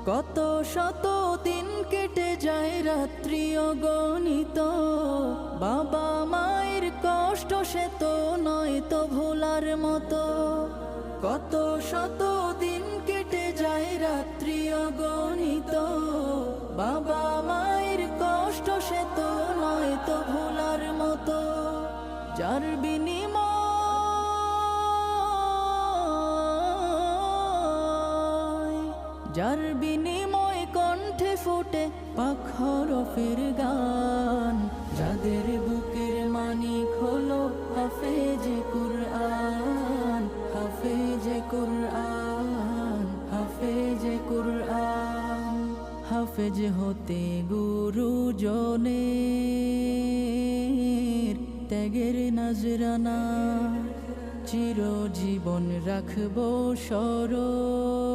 কত শত দিন কেটে যায় রাত্রি অগণিত, বাবা মায়ের কষ্ট সে তো নয় তো ভোলার মতো। কত শত দিন কেটে যায় রাত্রি অগণিত, বাবা মায়ের কষ্ট সে তো নয় তো ভোলার মতো। যার বিনিময় কণ্ঠে ফোটে পাক হরফের গান, যাদের বুকের মানিক হলো হাফেজে কুরআন, হাফেজে কুরআন, হাফেজে কুরআন। হাফেজ হতে গুরুজনের ত্যাগের নজরানা চিরজীবন রাখবো স্মরণ।